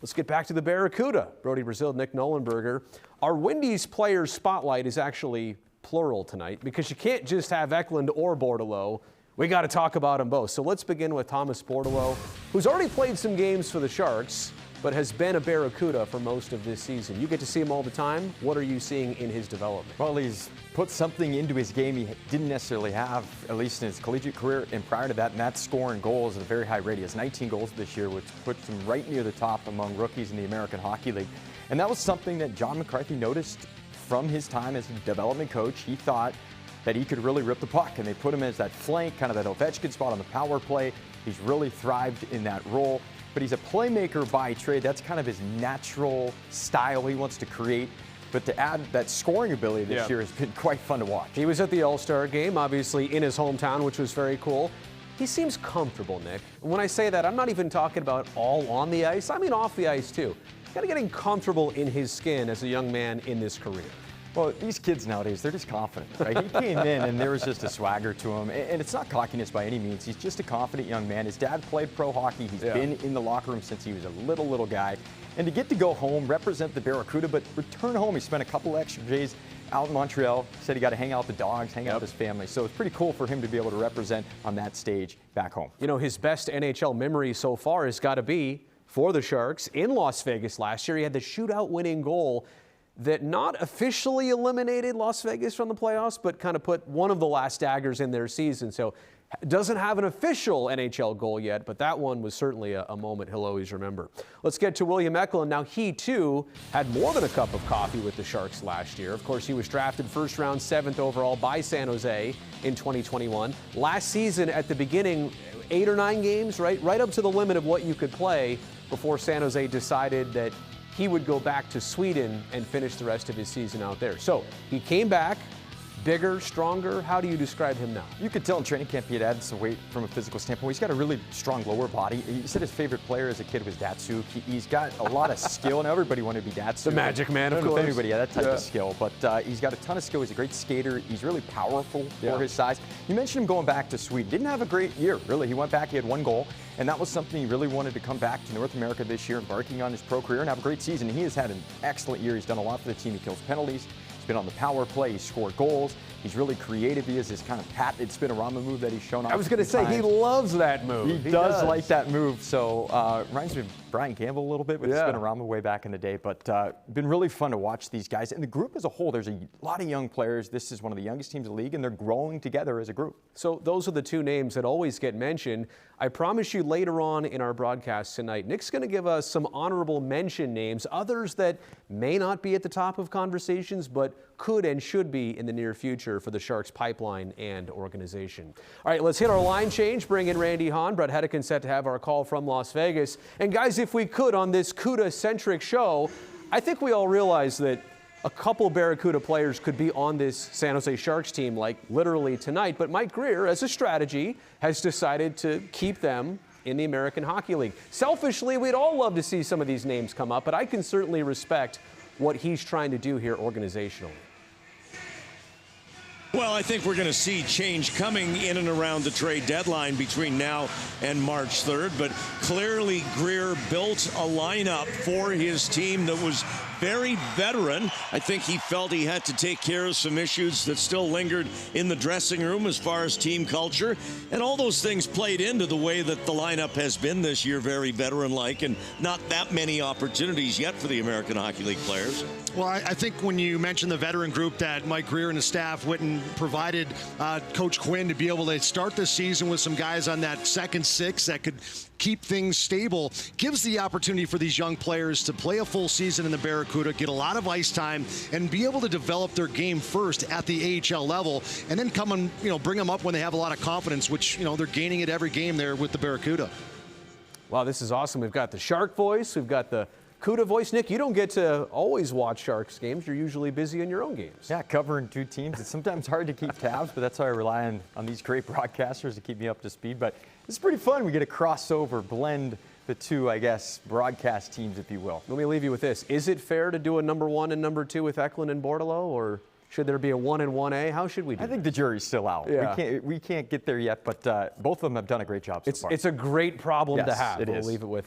Let's get back to the Barracuda. Brody Brazil, Nick Nollenberger. Our Wendy's Players Spotlight is actually plural tonight because you can't just have Eklund or Bordeleau. We got to talk about them both. So let's begin with Thomas Bordeleau, who's already played some games for the Sharks, but has been a Barracuda for most of this season. You get to see him all the time. What are you seeing in his development? Well, he's put something into his game he didn't necessarily have, at least in his collegiate career and prior to that, and that's scoring goals at a very high rate. He has 19 goals this year, which puts him right near the top among rookies in the American Hockey League. And that was something that John McCarthy noticed from his time as a development coach. He thought that he could really rip the puck, and they put him as that flank, kind of that Ovechkin spot on the power play. He's really thrived in that role. But he's a playmaker by trade. That's kind of his natural style he wants to create. But to add that scoring ability this year has been quite fun to watch. He was at the All-Star game, obviously in his hometown, which was very cool. He seems comfortable, Nick. And when I say that, I'm not even talking about all on the ice. I mean off the ice, too. He's got to getting comfortable in his skin as a young man in this career. Well, these kids nowadays, they're just confident, right? He came in and there was just a swagger to him. And it's not cockiness by any means. He's just a confident young man. His dad played pro hockey. He's been in the locker room since he was a little guy. And to get to go home, represent the Barracuda, but return home, he spent a couple extra days out in Montreal. Said he got to hang out with the dogs, hang out with his family. So it's pretty cool for him to be able to represent on that stage back home. You know, his best NHL memory so far has got to be for the Sharks in Las Vegas last year. He had the shootout winning goal that not officially eliminated Las Vegas from the playoffs, but kind of put one of the last daggers in their season. So doesn't have an official NHL goal yet, but that one was certainly a moment he'll always remember. Let's get to William Eklund. Now, he, too, had more than a cup of coffee with the Sharks last year. Of course, he was drafted first round, 7th overall by San Jose in 2021. Last season, at the beginning, 8 or 9 games, right up to the limit of what you could play before San Jose decided that he would go back to Sweden and finish the rest of his season out there. So he came back, bigger, stronger. How do you describe him now? You could tell in training camp he had added some weight from a physical standpoint. He's got a really strong lower body. He said his favorite player as a kid was Datsuk. He's got a lot of skill, and everybody wanted to be Datsuk. The magic man, of course. Anybody had that type of skill, but he's got a ton of skill. He's a great skater. He's really powerful for his size. You mentioned him going back to Sweden. Didn't have a great year, really. He went back, he had 1 goal, and that was something he really wanted to come back to North America this year, embarking on his pro career and have a great season. He has had an excellent year. He's done a lot for the team. He kills penalties. He's been on the power play. He's scored goals. He's really creative. He has this kind of patented spin-a-rama move that he's shown off. I was going to say, he loves that move. He does like that move. So reminds me of Brian Campbell a little bit with the spin-a-rama way back in the day. But been really fun to watch these guys. And the group as a whole, there's a lot of young players. This is one of the youngest teams in the league, and they're growing together as a group. So those are the 2 names that always get mentioned. I promise you later on in our broadcast tonight, Nick's going to give us some honorable mention names, others that may not be at the top of conversations, but could and should be in the near future for the Sharks pipeline and organization. All right, let's hit our line change, bring in Randy Hahn. Brett Hedican set to have our call from Las Vegas. And guys, if we could, on this CUDA-centric show, I think we all realize that a couple Barracuda players could be on this San Jose Sharks team, like literally tonight. But Mike Grier, as a strategy, has decided to keep them in the American Hockey League. Selfishly, we'd all love to see some of these names come up, but I can certainly respect what he's trying to do here organizationally. Well, I think we're going to see change coming in and around the trade deadline between now and March 3rd. But clearly, Grier built a lineup for his team that was very veteran. I think he felt he had to take care of some issues that still lingered in the dressing room as far as team culture. And all those things played into the way that the lineup has been this year, very veteran-like, and not that many opportunities yet for the American Hockey League players. Well, I think when you mentioned the veteran group that Mike Grier and his staff went and provided Coach Quinn to be able to start the season with some guys on that second 6 that could keep things stable, gives the opportunity for these young players to play a full season in the Barracuda, get a lot of ice time, and be able to develop their game first at the AHL level, and then come and bring them up when they have a lot of confidence, which they're gaining at every game there with the Barracuda. Wow, this is awesome. We've got the Shark voice, we've got the CUDA voice. Nick, you don't get to always watch Sharks games. You're usually busy in your own games. Yeah, covering 2 teams. It's sometimes hard to keep tabs, but that's how I rely on these great broadcasters to keep me up to speed. But it's pretty fun. We get a crossover, blend the 2, I guess, broadcast teams, if you will. Let me leave you with this. Is it fair to do a number 1 and number 2 with Eklund and Bordeleau, or Should there be a 1 and 1A? How should we do I think the jury's still out. Yeah. We can't get there yet, but both of them have done a great job so far. It's a great problem to have. It We'll is. leave it with that.